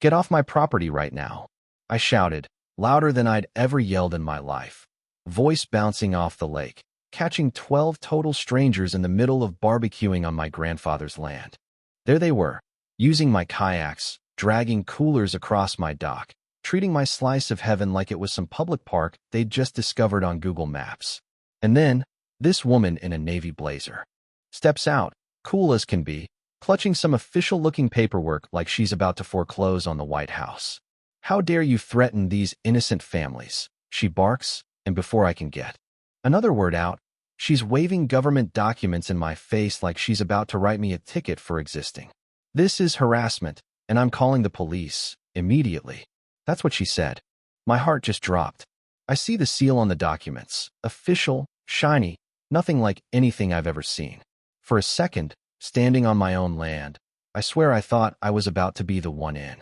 Get off my property right now, I shouted, louder than I'd ever yelled in my life. Voice bouncing off the lake, catching 12 total strangers in the middle of barbecuing on my grandfather's land. There they were, using my kayaks, dragging coolers across my dock, treating my slice of heaven like it was some public park they'd just discovered on Google Maps. And then, this woman in a navy blazer steps out, cool as can be, clutching some official-looking paperwork like she's about to foreclose on the White House. How dare you threaten these innocent families, she barks, and before I can get another word out, she's waving government documents in my face like she's about to write me a ticket for existing. This is harassment, and I'm calling the police, immediately. That's what she said. My heart just dropped. I see the seal on the documents, official, shiny, nothing like anything I've ever seen. For a second, standing on my own land, I swear I thought I was about to be the one in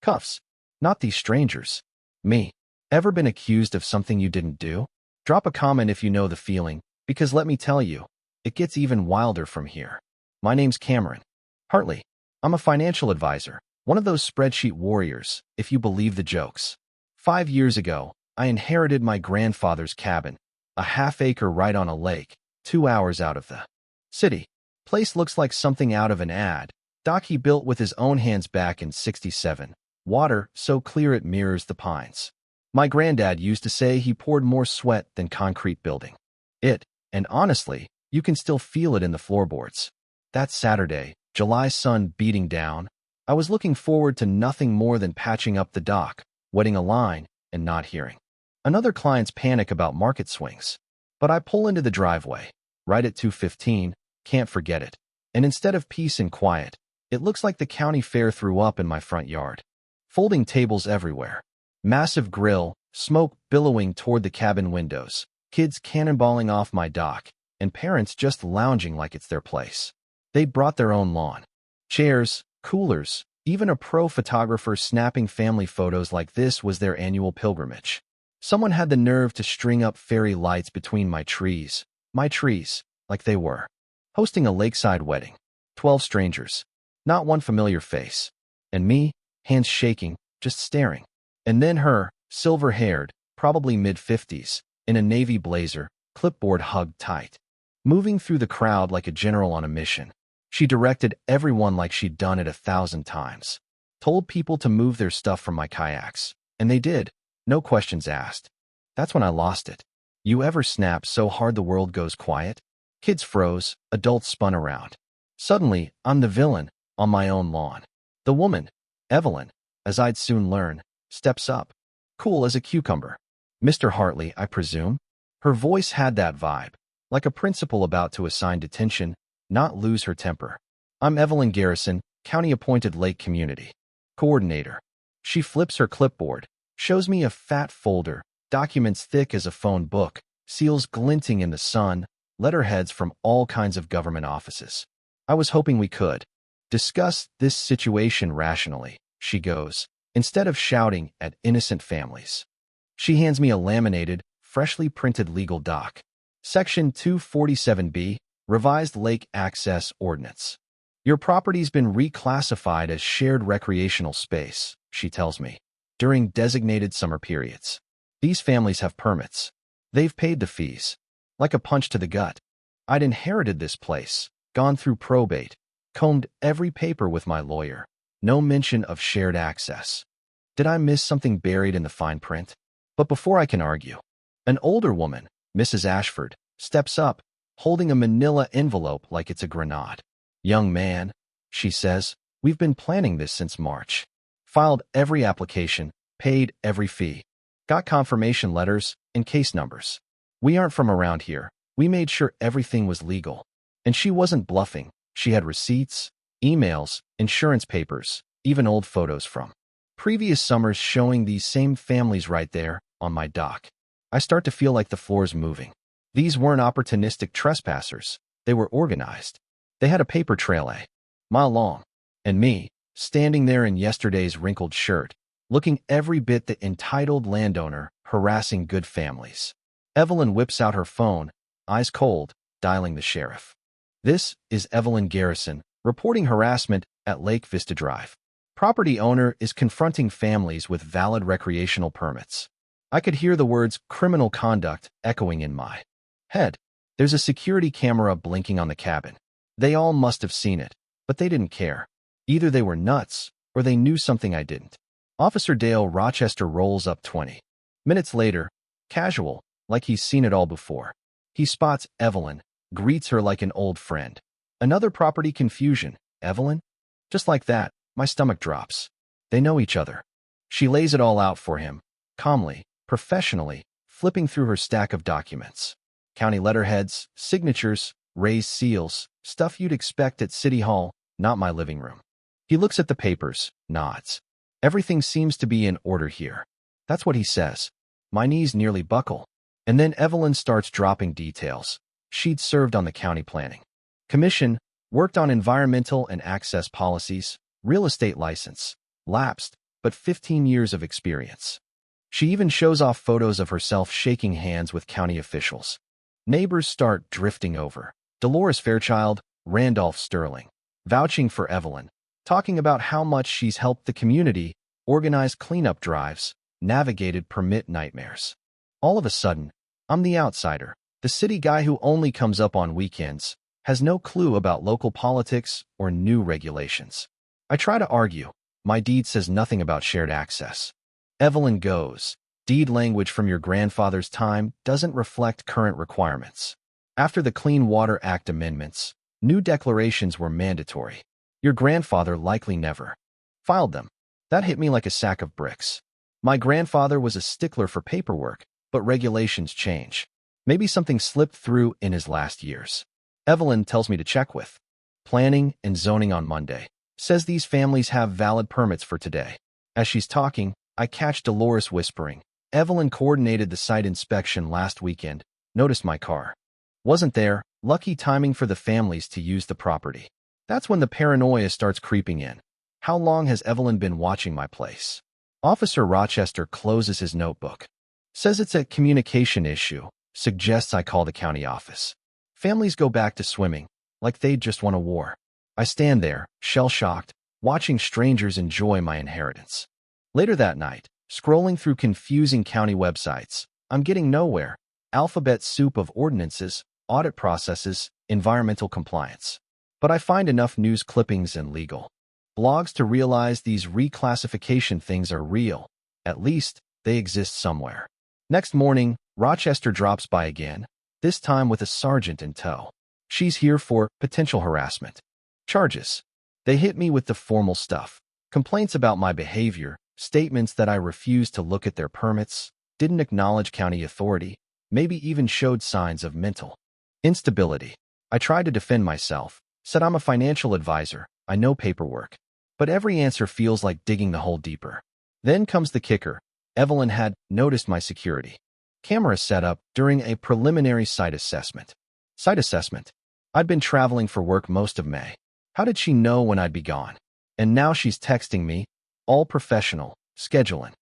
cuffs. Not these strangers. Me. Ever been accused of something you didn't do? Drop a comment if you know the feeling, because let me tell you, it gets even wilder from here. My name's Cameron Hartley. I'm a financial advisor, one of those spreadsheet warriors, if you believe the jokes. 5 years ago, I inherited my grandfather's cabin, a half-acre right on a lake, 2 hours out of the city. Place looks like something out of an ad. Dock he built with his own hands back in '67. Water so clear it mirrors the pines. My granddad used to say he poured more sweat than concrete building it, and honestly, you can still feel it in the floorboards. That Saturday, July sun beating down, I was looking forward to nothing more than patching up the dock, wetting a line, and not hearing another client's panic about market swings. But I pull into the driveway, right at 2:15, can't forget it. And instead of peace and quiet, it looks like the county fair threw up in my front yard. Folding tables everywhere. Massive grill, smoke billowing toward the cabin windows, kids cannonballing off my dock, and parents just lounging like it's their place. They'd brought their own lawn. Chairs, coolers, even a pro photographer snapping family photos like this was their annual pilgrimage. Someone had the nerve to string up fairy lights between my trees, like they were hosting a lakeside wedding. 12 strangers, not one familiar face. And me, hands shaking, just staring. And then her, silver-haired, probably mid-50s, in a navy blazer, clipboard hugged tight. Moving through the crowd like a general on a mission. She directed everyone like she'd done it 1,000 times. Told people to move their stuff from my kayaks. And they did. No questions asked. That's when I lost it. You ever snap so hard the world goes quiet? Kids froze, adults spun around. Suddenly, I'm the villain, on my own lawn. The woman, Evelyn, as I'd soon learn, steps up. Cool as a cucumber. Mr. Hartley, I presume? Her voice had that vibe, like a principal about to assign detention, not lose her temper. I'm Evelyn Garrison, county-appointed Lake Community Coordinator. She flips her clipboard, shows me a fat folder, documents thick as a phone book, seals glinting in the sun, letterheads from all kinds of government offices. I was hoping we could discuss this situation rationally, she goes, instead of shouting at innocent families. She hands me a laminated, freshly printed legal doc. Section 247B, Revised Lake Access Ordinance. Your property's been reclassified as shared recreational space, she tells me, during designated summer periods. These families have permits. They've paid the fees. Like a punch to the gut. I'd inherited this place, gone through probate, combed every paper with my lawyer. No mention of shared access. Did I miss something buried in the fine print? But before I can argue, an older woman, Mrs. Ashford, steps up, holding a manila envelope like it's a grenade. Young man, she says, we've been planning this since March. Filed every application, paid every fee. Got confirmation letters and case numbers. We aren't from around here. We made sure everything was legal. And she wasn't bluffing. She had receipts, emails, insurance papers, even old photos from previous summers showing these same families right there on my dock. I start to feel like the floor's moving. These weren't opportunistic trespassers. They were organized. They had a paper trail a mile long. And me, standing there in yesterday's wrinkled shirt, looking every bit the entitled landowner harassing good families. Evelyn whips out her phone, eyes cold, dialing the sheriff. This is Evelyn Garrison, reporting harassment at Lake Vista Drive. Property owner is confronting families with valid recreational permits. I could hear the words criminal conduct echoing in my head. There's a security camera blinking on the cabin. They all must have seen it, but they didn't care. Either they were nuts, or they knew something I didn't. Officer Dale Rochester rolls up 20 minutes later, casual, like he's seen it all before. He spots Evelyn, greets her like an old friend. Another property confusion. Evelyn? Just like that, my stomach drops. They know each other. She lays it all out for him, calmly, professionally, flipping through her stack of documents. County letterheads, signatures, raised seals, stuff you'd expect at City Hall, not my living room. He looks at the papers, nods. Everything seems to be in order here. That's what he says. My knees nearly buckle. And then Evelyn starts dropping details. She'd served on the county planning commission, worked on environmental and access policies, real estate license, lapsed, but 15 years of experience. She even shows off photos of herself shaking hands with county officials. Neighbors start drifting over. Dolores Fairchild, Randolph Sterling, vouching for Evelyn, talking about how much she's helped the community, organized cleanup drives, navigated permit nightmares. All of a sudden, I'm the outsider, the city guy who only comes up on weekends, has no clue about local politics or new regulations. I try to argue. My deed says nothing about shared access. Evelyn goes, deed language from your grandfather's time doesn't reflect current requirements. After the Clean Water Act amendments, new declarations were mandatory. Your grandfather likely never filed them. That hit me like a sack of bricks. My grandfather was a stickler for paperwork, but regulations change. Maybe something slipped through in his last years. Evelyn tells me to check with planning and zoning on Monday. Says these families have valid permits for today. As she's talking, I catch Dolores whispering. Evelyn coordinated the site inspection last weekend. Noticed my car wasn't there. Lucky timing for the families to use the property. That's when the paranoia starts creeping in. How long has Evelyn been watching my place? Officer Rochester closes his notebook. Says it's a communication issue. Suggests I call the county office. Families go back to swimming, like they'd just won a war. I stand there, shell-shocked, watching strangers enjoy my inheritance. Later that night, scrolling through confusing county websites, I'm getting nowhere. Alphabet soup of ordinances, audit processes, environmental compliance. But I find enough news clippings and legal blogs to realize these reclassification things are real. At least, they exist somewhere. Next morning, Rochester drops by again, this time with a sergeant in tow. She's here for potential harassment charges. They hit me with the formal stuff. Complaints about my behavior, statements that I refused to look at their permits, didn't acknowledge county authority, maybe even showed signs of mental instability. I tried to defend myself, said I'm a financial advisor, I know paperwork. But every answer feels like digging the hole deeper. Then comes the kicker. Evelyn had noticed my security camera setup during a preliminary site assessment. Site assessment. I'd been traveling for work most of May. How did she know when I'd be gone? And now she's texting me, all professional, scheduling.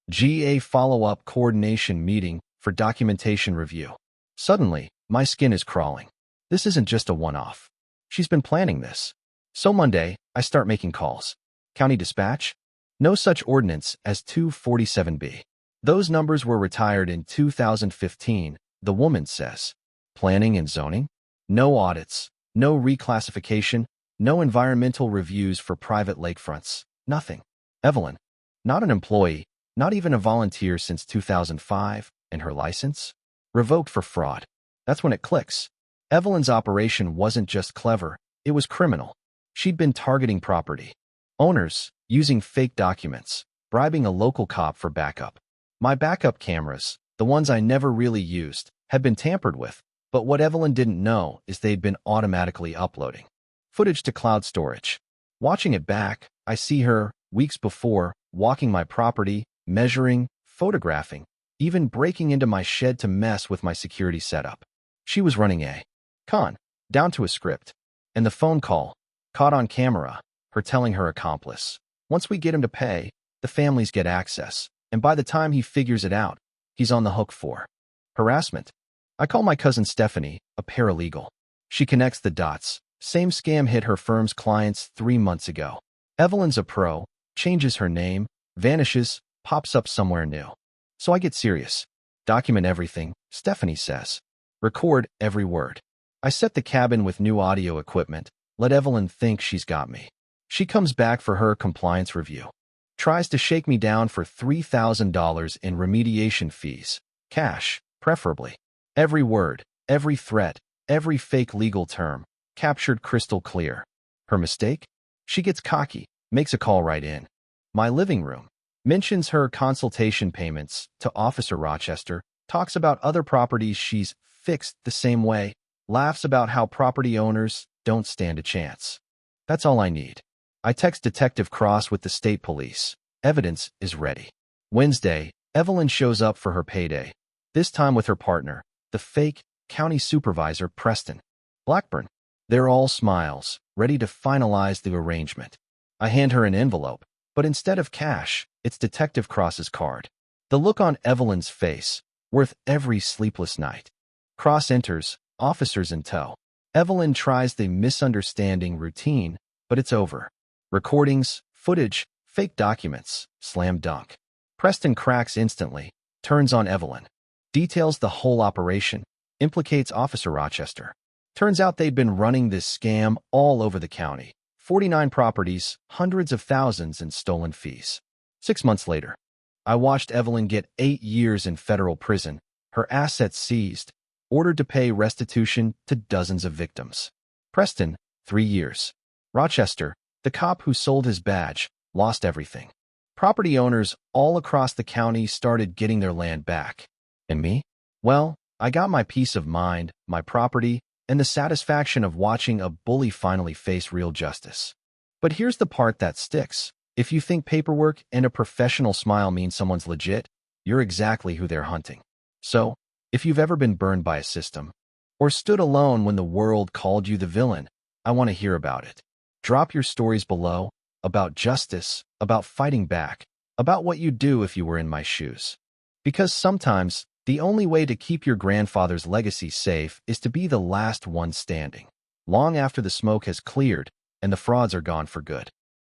GA follow-up coordination meeting for documentation review. Suddenly, my skin is crawling. This isn't just a one-off. She's been planning this. So Monday, I start making calls. County dispatch? No such ordinance as 247B. Those numbers were retired in 2015, the woman says. Planning and zoning? No audits, no reclassification, no environmental reviews for private lakefronts, nothing. Evelyn, not an employee, not even a volunteer since 2005, and her license? Revoked for fraud. That's when it clicks. Evelyn's operation wasn't just clever, it was criminal. She'd been targeting property owners, using fake documents, bribing a local cop for backup. My backup cameras, the ones I never really used, had been tampered with, but what Evelyn didn't know is they'd been automatically uploading footage to cloud storage. Watching it back, I see her, weeks before, walking my property, measuring, photographing, even breaking into my shed to mess with my security setup. She was running a con, down to a script. And the phone call, caught on camera, her telling her accomplice, once we get him to pay, the families get access, and by the time he figures it out, he's on the hook for harassment. I call my cousin Stephanie, a paralegal. She connects the dots. Same scam hit her firm's clients 3 months ago. Evelyn's a pro, changes her name, vanishes, pops up somewhere new. So I get serious. Document everything, Stephanie says. Record every word. I set the cabin with new audio equipment, let Evelyn think she's got me. She comes back for her compliance review. Tries to shake me down for $3,000 in remediation fees. Cash, preferably. Every word, every threat, every fake legal term, captured crystal clear. Her mistake? She gets cocky, makes a call right in my living room, mentions her consultation payments to Officer Rochester, talks about other properties she's fixed the same way, laughs about how property owners don't stand a chance. That's all I need. I text Detective Cross with the state police. Evidence is ready. Wednesday, Evelyn shows up for her payday, this time with her partner, the fake county supervisor Preston Blackburn. They're all smiles, ready to finalize the arrangement. I hand her an envelope, but instead of cash, it's Detective Cross's card. The look on Evelyn's face, worth every sleepless night. Cross enters, officers in tow. Evelyn tries the misunderstanding routine, but it's over. Recordings, footage, fake documents, slam dunk. Preston cracks instantly, turns on Evelyn. Details the whole operation, implicates Officer Rochester. Turns out they'd been running this scam all over the county. 49 properties, hundreds of thousands in stolen fees. 6 months later, I watched Evelyn get 8 years in federal prison, her assets seized, ordered to pay restitution to dozens of victims. Preston, 3 years. Rochester, the cop who sold his badge, lost everything. Property owners all across the county started getting their land back. And me? Well, I got my peace of mind, my property, and the satisfaction of watching a bully finally face real justice. But here's the part that sticks. If you think paperwork and a professional smile mean someone's legit, you're exactly who they're hunting. So, if you've ever been burned by a system, or stood alone when the world called you the villain, I want to hear about it. Drop your stories below, about justice, about fighting back, about what you'd do if you were in my shoes. Because sometimes, the only way to keep your grandfather's legacy safe is to be the last one standing, long after the smoke has cleared and the frauds are gone for good.